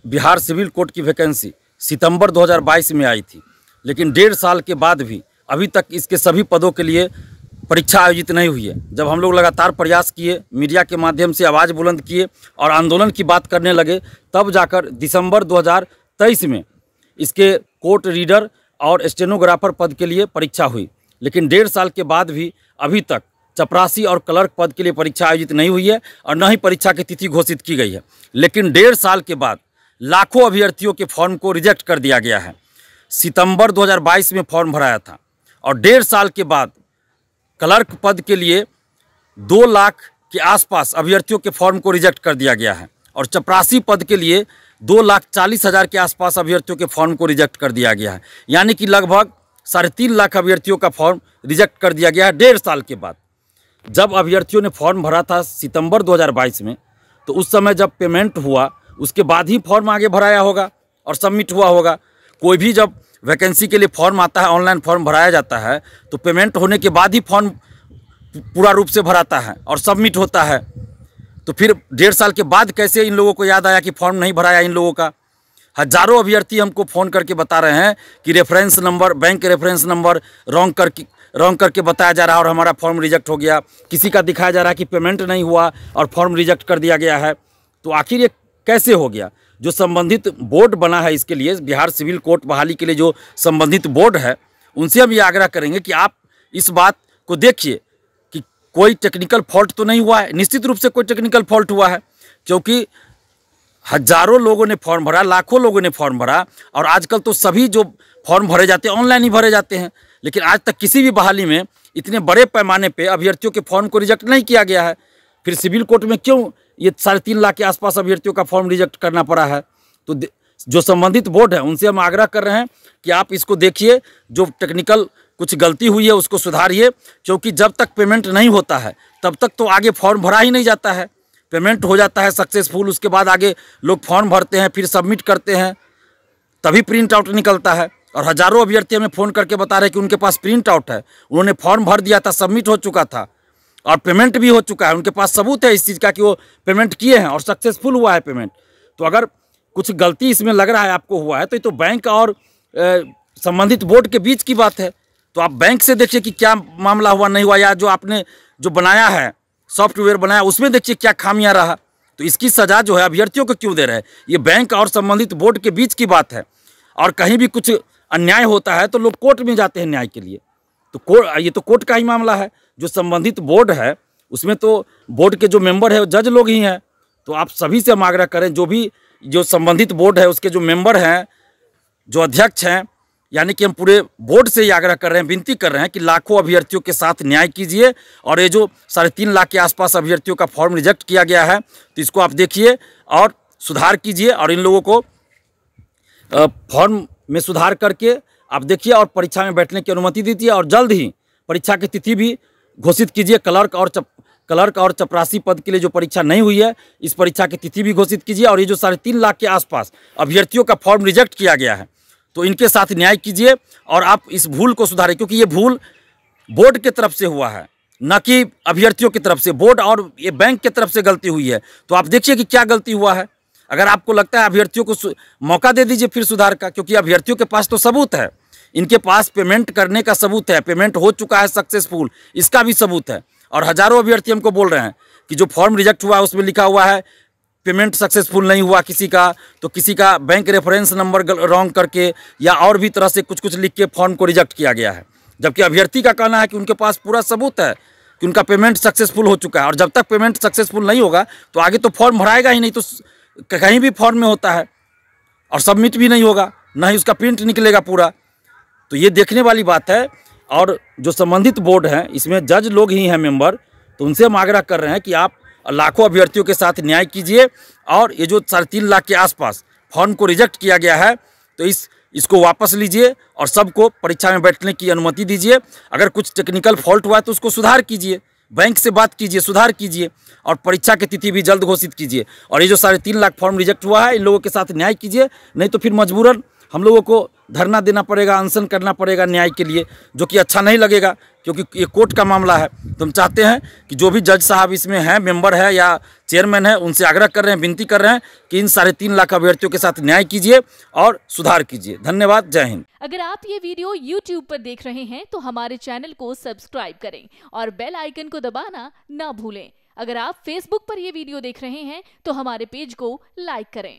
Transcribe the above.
Bihar civil court की vacancy सितंबर 2022 में आई थी, लेकिन 1.5 साल के बाद भी अभी तक इसके सभी पदों के लिए परीक्षा आयोजित नहीं हुई है। जब हम लोग लगातार प्रयास किए, मीडिया के माध्यम से आवाज़ बुलंद किए और आंदोलन की बात करने लगे, तब जाकर दिसंबर 2023 में इसके कोर्ट रीडर और स्टेनोग्राफर पद के लिए परीक्षा हुई। लेकिन 1.5 साल के बाद भी अभी तक चपरासी और क्लर्क पद के लिए परीक्षा आयोजित नहीं हुई है और न ही परीक्षा की तिथि घोषित की गई है। लेकिन 1.5 साल के बाद लाखों अभ्यर्थियों के फॉर्म को रिजेक्ट कर दिया गया है। सितंबर 2022 में फॉर्म भराया था और 1.5 साल के बाद क्लर्क पद के लिए 2 लाख के आसपास अभ्यर्थियों के फॉर्म को रिजेक्ट कर दिया गया है और चपरासी पद के लिए 2,40,000 के आसपास अभ्यर्थियों के फॉर्म को रिजेक्ट कर दिया गया है। यानी कि लगभग 3.5 लाख अभ्यर्थियों का फॉर्म रिजेक्ट कर दिया गया है 1.5 साल के बाद। जब अभ्यर्थियों ने फॉर्म भरा था सितंबर 2022 में, तो उस समय जब पेमेंट हुआ उसके बाद ही फॉर्म आगे भराया होगा और सबमिट हुआ होगा। कोई भी जब वैकेंसी के लिए फॉर्म आता है, ऑनलाइन फॉर्म भराया जाता है, तो पेमेंट होने के बाद ही फॉर्म पूरा रूप से भराता है और सबमिट होता है। तो फिर 1.5 साल के बाद कैसे इन लोगों को याद आया कि फॉर्म नहीं भराया इन लोगों का? हज़ारों अभ्यर्थी हमको फ़ोन करके बता रहे हैं कि reference number, bank reference number wrong करके बताया जा रहा है और हमारा फॉर्म रिजेक्ट हो गया। किसी का दिखाया जा रहा है कि पेमेंट नहीं हुआ और फॉर्म रिजेक्ट कर दिया गया है। तो आखिर ये कैसे हो गया? जो संबंधित बोर्ड बना है इसके लिए, बिहार सिविल कोर्ट बहाली के लिए जो संबंधित बोर्ड है, उनसे हम ये आग्रह करेंगे कि आप इस बात को देखिए कि कोई टेक्निकल फॉल्ट तो नहीं हुआ है। निश्चित रूप से कोई टेक्निकल फॉल्ट हुआ है, क्योंकि हज़ारों लोगों ने फॉर्म भरा, लाखों लोगों ने फॉर्म भरा और आजकल तो सभी जो फॉर्म भरे जाते हैं ऑनलाइन ही भरे जाते हैं। लेकिन आज तक किसी भी बहाली में इतने बड़े पैमाने पे अभ्यर्थियों के फॉर्म को रिजेक्ट नहीं किया गया है। फिर सिविल कोर्ट में क्यों ये 3.5 लाख के आसपास अभ्यर्थियों का फॉर्म रिजेक्ट करना पड़ा है? तो जो संबंधित बोर्ड है उनसे हम आग्रह कर रहे हैं कि आप इसको देखिए, जो टेक्निकल कुछ गलती हुई है उसको सुधारिए, क्योंकि जब तक पेमेंट नहीं होता है तब तक तो आगे फॉर्म भरा ही नहीं जाता है। पेमेंट हो जाता है सक्सेसफुल, उसके बाद आगे लोग फॉर्म भरते हैं, फिर सबमिट करते हैं, तभी प्रिंट आउट निकलता है। और हज़ारों अभ्यर्थी हमें फ़ोन करके बता रहे हैं कि उनके पास प्रिंट आउट है, उन्होंने फॉर्म भर दिया था, सबमिट हो चुका था और पेमेंट भी हो चुका है, उनके पास सबूत है इस चीज़ का कि वो पेमेंट किए हैं और सक्सेसफुल हुआ है पेमेंट। तो अगर कुछ गलती इसमें लग रहा है आपको हुआ है, तो ये तो बैंक और संबंधित बोर्ड के बीच की बात है। तो आप बैंक से देखिए कि क्या मामला हुआ नहीं हुआ, या जो आपने जो बनाया है, सॉफ्टवेयर बनाया, उसमें देखिए क्या खामियां रहा। तो इसकी सज़ा जो है अभ्यर्थियों को क्यों दे रहे हैं? ये बैंक और संबंधित बोर्ड के बीच की बात है। और कहीं भी कुछ अन्याय होता है तो लोग कोर्ट में जाते हैं न्याय के लिए। तो ये तो कोर्ट का ही मामला है। जो संबंधित बोर्ड है उसमें तो बोर्ड के जो मेंबर है वो जज लोग ही हैं। तो आप सभी से हम आग्रह करें, जो संबंधित बोर्ड है उसके जो मेंबर हैं, जो अध्यक्ष हैं, यानी कि हम पूरे बोर्ड से ही आग्रह कर रहे हैं, विनती कर रहे हैं कि लाखों अभ्यर्थियों के साथ न्याय कीजिए। और ये जो 3.5 लाख के आसपास अभ्यर्थियों का फॉर्म रिजेक्ट किया गया है, तो इसको आप देखिए और सुधार कीजिए और इन लोगों को फॉर्म में सुधार करके आप देखिए और परीक्षा में बैठने की अनुमति दीजिए। और जल्द ही परीक्षा की तिथि भी घोषित कीजिए। क्लर्क और चपरासी पद के लिए जो परीक्षा नहीं हुई है, इस परीक्षा की तिथि भी घोषित कीजिए। और ये जो 3.5 लाख के आसपास अभ्यर्थियों का फॉर्म रिजेक्ट किया गया है, तो इनके साथ न्याय कीजिए और आप इस भूल को सुधारें, क्योंकि ये भूल बोर्ड के तरफ से हुआ है, न कि अभ्यर्थियों की तरफ से। बोर्ड और ये बैंक के तरफ से गलती हुई है। तो आप देखिए कि क्या गलती हुआ है। अगर आपको लगता है अभ्यर्थियों को मौका दे दीजिए फिर सुधार का, क्योंकि अभ्यर्थियों के पास तो सबूत है, इनके पास पेमेंट करने का सबूत है, पेमेंट हो चुका है सक्सेसफुल, इसका भी सबूत है। और हज़ारों अभ्यर्थी हमको बोल रहे हैं कि जो फॉर्म रिजेक्ट हुआ है उसमें लिखा हुआ है पेमेंट सक्सेसफुल नहीं हुआ किसी का, तो किसी का बैंक रेफरेंस नंबर रॉन्ग करके या और भी तरह से कुछ लिख के फॉर्म को रिजेक्ट किया गया है। जबकि अभ्यर्थी का कहना है कि उनके पास पूरा सबूत है कि उनका पेमेंट सक्सेसफुल हो चुका है। और जब तक पेमेंट सक्सेसफुल नहीं होगा तो आगे तो फॉर्म भराएगा ही नहीं। तो कहीं भी फॉर्म में होता है और सबमिट भी नहीं होगा, ना ही उसका प्रिंट निकलेगा पूरा। तो ये देखने वाली बात है। और जो संबंधित बोर्ड हैं इसमें जज लोग ही हैं मेंबर, तो उनसे हम आग्रह कर रहे हैं कि आप लाखों अभ्यर्थियों के साथ न्याय कीजिए। और ये जो 3.5 लाख के आसपास फॉर्म को रिजेक्ट किया गया है, तो इसको वापस लीजिए और सबको परीक्षा में बैठने की अनुमति दीजिए। अगर कुछ टेक्निकल फॉल्ट हुआ है तो उसको सुधार कीजिए, बैंक से बात कीजिए, सुधार कीजिए और परीक्षा की तिथि भी जल्द घोषित कीजिए। और ये जो 3.5 लाख फॉर्म रिजेक्ट हुआ है, इन लोगों के साथ न्याय कीजिए, नहीं तो फिर मजबूरन हम लोगों को धरना देना पड़ेगा, अनशन करना पड़ेगा न्याय के लिए, जो कि अच्छा नहीं लगेगा क्योंकि ये कोर्ट का मामला है। तो हम चाहते हैं कि जो भी जज साहब इसमें हैं, मेंबर है या चेयरमैन है, उनसे आग्रह कर रहे हैं, विनती कर रहे हैं कि इन 3.5 लाख अभ्यर्थियों के साथ न्याय कीजिए और सुधार कीजिए। धन्यवाद। जय हिंद। अगर आप ये वीडियो YouTube पर देख रहे हैं तो हमारे चैनल को सब्सक्राइब करें और बेल आइकन को दबाना ना भूलें। अगर आप Facebook पर ये वीडियो देख रहे हैं तो हमारे पेज को लाइक करें।